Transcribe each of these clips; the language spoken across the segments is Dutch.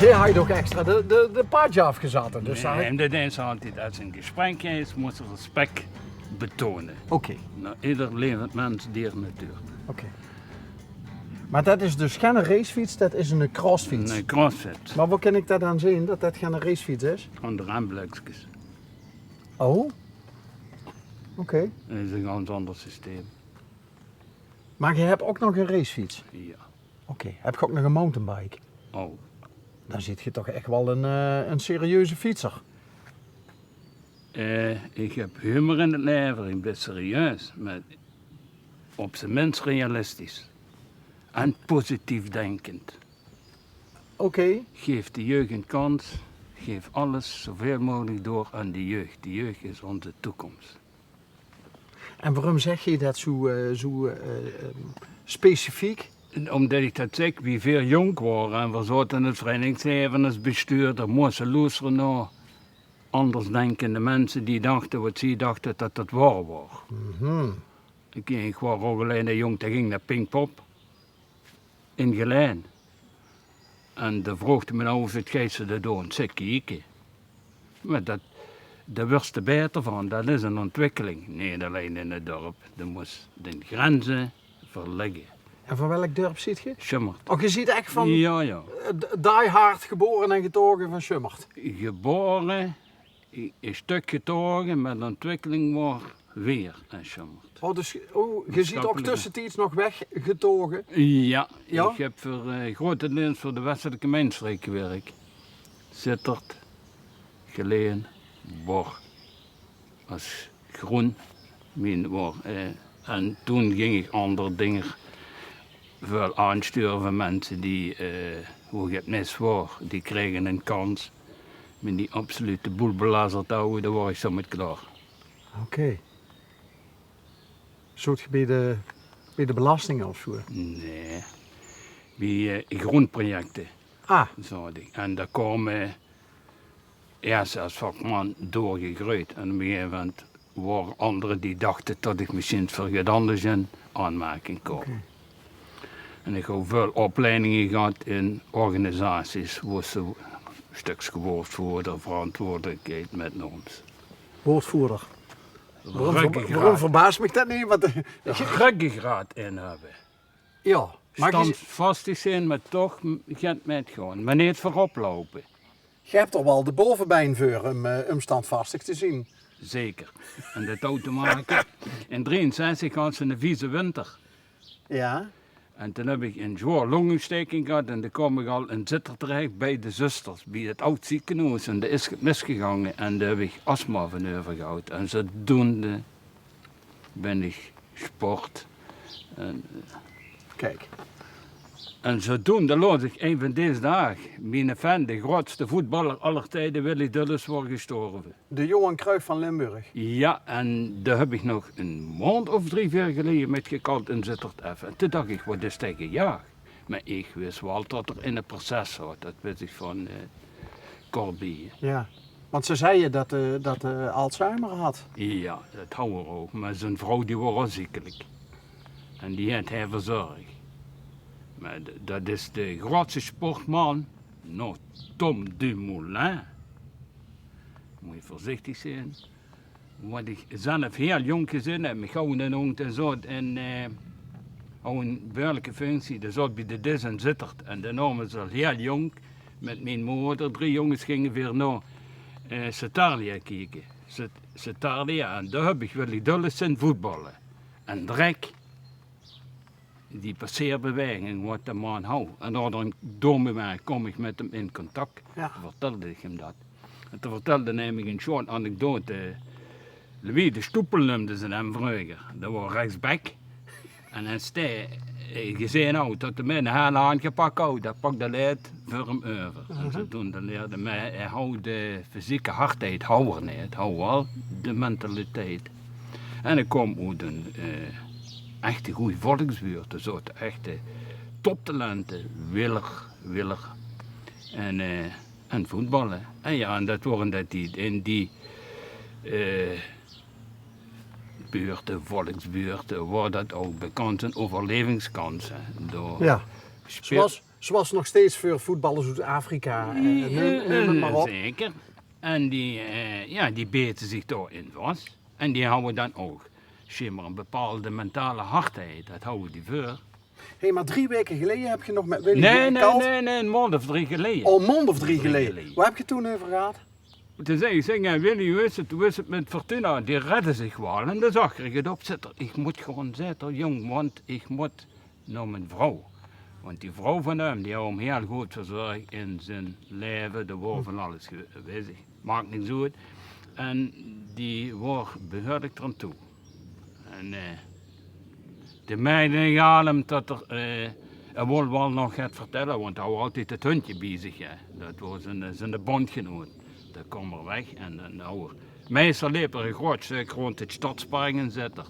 Jij had ook extra de paardje afgezaten. Dus En dat is altijd, als een gesprek is, moet je respect betonen. Oké. Nou, ieder levend mens, dier, natuur. Oké. Maar dat is dus geen racefiets, dat is een crossfiets. Een crossfit, Maar hoe kan ik dat dan zien, dat dat geen racefiets is? aan de remblokjes. Oh. Oké. Dat is een ganz ander systeem. Maar je hebt ook nog een racefiets? Ja. Oké. Heb je ook nog een mountainbike? Oh. Dan zit je toch echt wel een serieuze fietser. Ik heb humor in het leven, ik ben serieus, maar op zijn minst realistisch. En positief denkend. Oké. Geef de jeugd een kans, geef alles zoveel mogelijk door aan de jeugd. De jeugd is onze toekomst. En waarom zeg je dat zo specifiek? Omdat ik dat zeg, wie veel jong waren en we zaten in het verenigingsleven als bestuurder, moesten luisteren naar anders denkende mensen die dachten wat zij dachten dat dat waar was. Ik was ook alleen een jong, dat ging naar Pinkpop in Gelijn. En dan vroeg me nou of het geest dat doen, zeg ik. Maar daar wist je beter van, dat is een ontwikkeling. Niet alleen in het dorp, er moest de grenzen verleggen. En van welk dorp zit je? Schummert. Oh, je ziet echt van Ja. die hard geboren en getogen van Schummert. Geboren, een stuk getogen, met ontwikkeling was weer in Schummert. Oh, dus je ziet ook tussentijds nog weggetogen. Ja, Ja? ik heb voor grotendeels voor de westelijke mijnstreek gewerkt. Sittard, Geleen, Bor, als groen. En toen ging ik andere dingen veel aansturen van mensen die, hoe het mis was, die kregen een kans. Met die absolute boel belazerd houden, daar was ik zo met klaar. Oké. Soort gebieden bij de belastingen of zo? Nee, bij grondprojecten. Ah, Zo, en daar komen eerst als vakman doorgegroeid. En op een gegeven moment waren anderen die dachten dat ik misschien voor het anders in aanmerking kwam. Oké. En ik heb veel opleidingen gehad in organisaties waar ze een stukje woordvoerder, verantwoordelijkheid met ons. woordvoerder. Waarom Ruggengraat, verbaast me dat niet? Want, ruggengraat in hebben. ja, maar Stand vast te zijn, maar toch gaat met gewoon. Maar niet voorop lopen. je hebt toch wel de bovenbeen voor om standvastig te zien. Zeker. En dat auto maken. In 63 had ze een vieze winter. Ja. En toen heb ik een zwaar longontsteking gehad en dan kwam ik al in Zitter terecht bij de zusters, bij het oud ziekenhuis. En daar is het misgegaan en daar heb ik astma van overgehouden. En zodoende ben ik sport. Kijk. En zodoende las ik een van deze dagen, mijn fan, de grootste voetballer aller tijden, Willy Dulles, wordt gestorven. De Johan Cruijff van Limburg. Ja, en daar heb ik nog een maand of 3, 4 geleden met gekald in Zittert even. En toen dacht ik, wat is tegen ja? Maar ik wist wel dat er in een proces zat, dat wist ik van Corby. Ja. Want ze zeiden dat Alzheimer had. Ja, dat houden we ook. Maar zijn vrouw die was al ziekelijk. En die had hij verzorgd. Maar dat is de grootste sportman, nou, Tom Dumoulin. Moet je voorzichtig zijn. Wat ik zelf heel jong gezien heb, ik hou dan ook een burgerlijke functie, dat zat bij de Dis en Zittert. En dan namen ze al heel jong, met mijn moeder, 3 jongens gingen weer naar Setalia kijken. Setalia, en daar heb ik Willy Dulles in voetballen. En Drek, die passeerbeweging, wat de man houdt. En door mij kom ik met hem in contact. Ja. Toen vertelde ik hem dat. En toen vertelde hij me een short anekdote. Louis de Stoepel noemde ze hem vroeger. Dat was rechtsback. En hij zei, gezien nou, dat de mensen heel aangepakt had, dat pakte leid voor hem over. En zodoende leerde mij, hij houdt de fysieke hardheid, hou er niet, hou wel de mentaliteit. En ik kwam uit een echte goede volksbuurt, er zaten echte toptalenten, Willer en voetballen. En ja, en dat waren dat die in die buurten, volksbuurten, waar dat ook bekend zijn overlevingskansen. Door Ja. Zoals nog steeds voor voetballers uit Afrika. Neem het maar op. Zeker. En die beten zich daarin vast. En die houden dan ook schimmer een bepaalde mentale hardheid. Dat houden die voor. Hé, maar 3 weken geleden heb je nog met Willy Nee, gekald? een maand of 3 geleden. Al een maand of 3 3 geleden. geleden. Waar heb je toen over gehad? Toen zei ik, Willy, hoe is het met Fortuna? Die redden zich wel. En dan zag ik het opzetten. Ik moet gewoon zitten, jong, want ik moet naar mijn vrouw. Want die vrouw van hem, die had hem heel goed verzorgd in zijn leven. Er wordt van alles geweest. Maakt niet zo uit. En die behoorde ik eraan toe. En de meiden gaan hem dat hij wil wel nog gaat vertellen, want hij had altijd het hondje bij zich. Ja. Dat was zijn bondgenoot. Dat kwam er weg en nou, meestal liep er een groot stuk rond het stadspark zitten.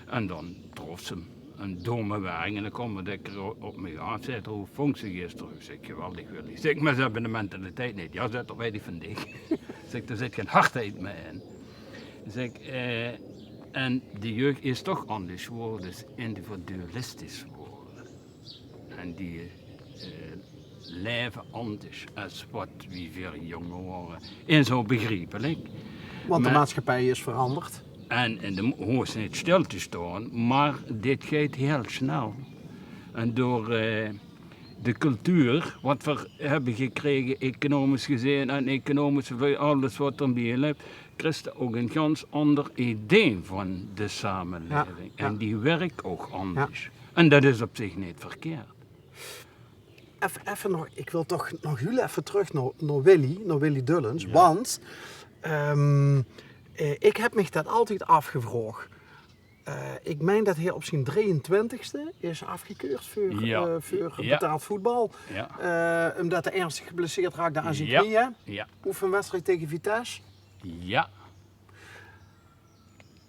En dan trof ze hem een domme weg en dan kwam ik op me af. Zei hoe functie is er? Ik zeg, geweldig Willy. Zeg, maar ze hebben de mentaliteit niet. Ja, zet er bij die van ik. Zeg, er zit geen hardheid meer in. Zeg, en de jeugd is toch anders geworden, is individualistisch geworden. En die leven anders als wat we veel jonger waren. En zo begrijpelijk. Want de Maar- maatschappij is veranderd. En de hoort niet stil te staan, maar dit gaat heel snel. En door de cultuur, wat we hebben gekregen, economisch gezien en economisch, alles wat er bij leeft, krijg je ook een ganz ander idee van de samenleving. Ja. En die werkt ook anders. En dat is op zich niet verkeerd. Even nog, ik wil toch nog heel even terug naar Willy Dullens. Ja. Want ik heb me dat altijd afgevraagd. Ik meen dat hij op zijn 23ste is afgekeurd voor, Ja. voor Ja. betaald voetbal. Ja. Omdat hij ernstig geblesseerd raakte aan zijn Ja. knieën. Ja. Oefenwedstrijd tegen Vitesse. Ja.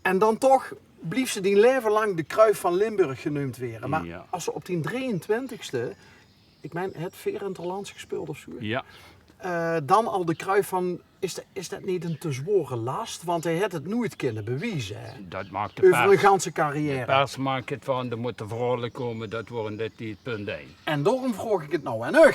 En dan toch blief ze die leven lang de Kruif van Limburg genoemd werden. Maar Ja. als ze op die 23ste, ik meen het Veerinterlands gespeeld of zo. Ja. Dan al de Kruif van, is dat niet een te zware last? Want hij had het nooit kunnen bewijzen. Hè? Dat maakt de Over een pers. ganse carrière. Pers maakt het van, er moeten verhalen komen, dat worden dit niet het punt 1. En daarom vroeg ik het nou aan u.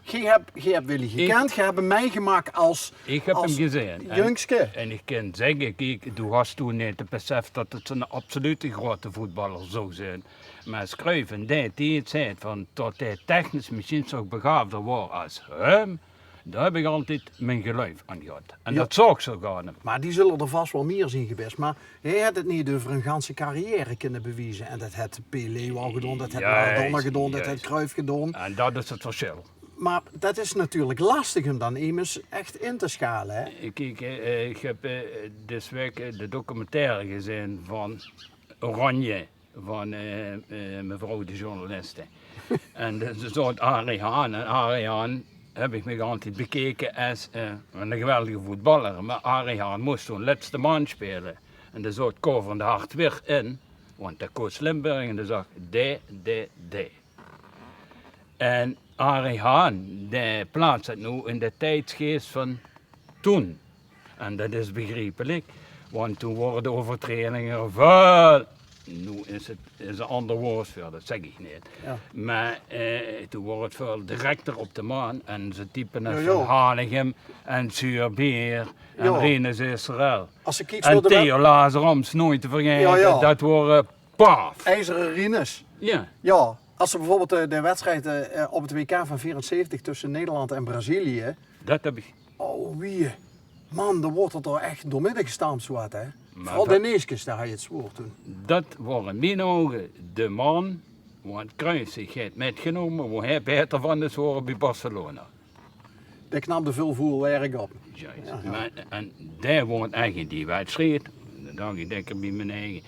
Je hebt Willy gekend, je hebt hem meegemaakt als Ik heb als hem gezien. jongske. En ik kan zeggen, kijk, du hast toen niet het besef dat het een absolute grote voetballer zou zijn. Maar Cruyff in die tijd zei van, dat hij technisch misschien zo begaafder was als hem, daar heb ik altijd mijn geloof aan gehad. En Ja. dat zag ik zo gaan. Maar die zullen er vast wel meer zien geweest. Maar hij had het niet over een ganse carrière kunnen bewijzen. En dat had Pelé al gedaan, dat had Maradona gedaan, dat had juist. Cruyff gedaan. En dat is het verschil. Maar dat is natuurlijk lastig om dan immers echt in te schalen. Hè? Kijk, ik heb deze week de documentaire gezien van Oranje, van mevrouw de journaliste. En ze zat Arie Haan. En Arie Haan heb ik me altijd bekeken als een geweldige voetballer. Maar Arie Haan moest zo'n laatste man spelen. En daar zat Cor van der Hart weer in, want dat koos Limburg en daar zag de. En Arie Haan, die plaatst het nu in de tijdsgeest van toen. En dat is begrijpelijk, want toen worden de overtredingen veel. Nu is het een ander woord voor, dat zeg ik niet. Ja. Maar toen wordt het veel directer op de maan en ze typen het Ja, van ja. Hanegem en Zuurbeer en Ja. Renus Israël. Als ik iets En wilde Theo Lazarams, nooit te vergeten, Ja, ja. dat worden paf. IJzeren Rinus. Ja. Ja, als ze bijvoorbeeld de wedstrijd op het WK van 74 tussen Nederland en Brazilië. Dat heb ik. Oh wie, man, dan wordt het er echt doormidden gestampt zo wat, hè. Maar Vooral dat- de Neeskes, daar had je het zwoord toen. Dat was in mijn ogen de man, want Cruijff zich heeft metgenomen, waar hij beter van is horen bij Barcelona. Dat knapte veel voel werk op. Juist. Ja, ja. Maar, en daar wordt eigenlijk die wedstrijd, dan dacht ik denk ik bij mijn eigen,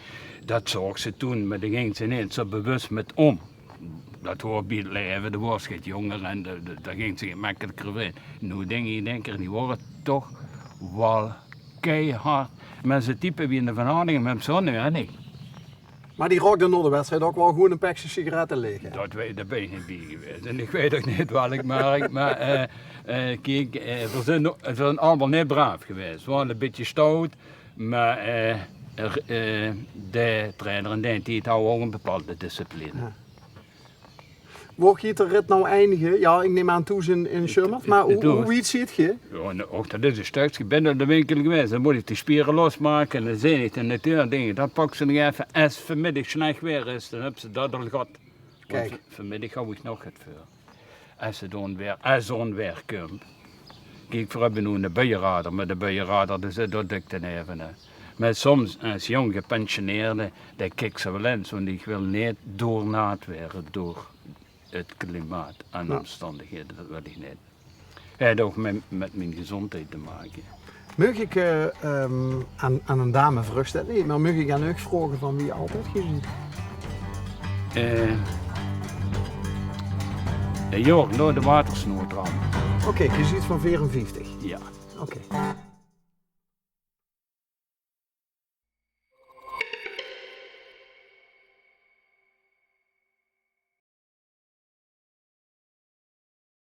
dat zag ze toen, maar daar ging ze niet zo bewust met om. Dat hoort bij het leven, de was het jonger en daar ging ze gemakkelijker in. Nu denk ik, die worden toch wel keihard. Maar ze typen wie in de verhoudingen met z'n nu en ik. Maar die rookte na de wedstrijd ook wel gewoon een pakje sigaretten liggen. Daar ben ik niet bij geweest. En ik weet ook niet welk merk, maar kijk, we zijn allemaal niet braaf geweest. We waren een beetje stout, maar de trainer in die tijd had ook een bepaalde discipline. Ja. Waar gaat de rit nou eindigen? Ja, ik neem aan toe in Schummert, maar hoe iets ziet je? Ja, ook dat is een stukje. Ik ben naar de winkel geweest, dan moet ik die spieren losmaken en dan zie ik de natuurdingen. Dat pak ze nog even, als vanmiddag slecht weer is, dan hebben ze dat al gehad. Kijk. Want vanmiddag hou ik nog het voor. Als ze dan weer, als zo'n weer komt. Kijk, we hebben nu een buienrader, met de buienrader, dus dat doe ik dan even. Maar soms, als jong gepensioneerde, dan kijk ze wel eens, want ik wil niet doornaad worden door het klimaat en de omstandigheden, dat wil ik niet. Het heeft ook met mijn gezondheid te maken. Mag ik aan een dame vragen? Nee, maar mag ik aan u vragen van wie je altijd gezien? Ja, door de watersnoodramp. Oké, je ziet van 54. Ja. Oké.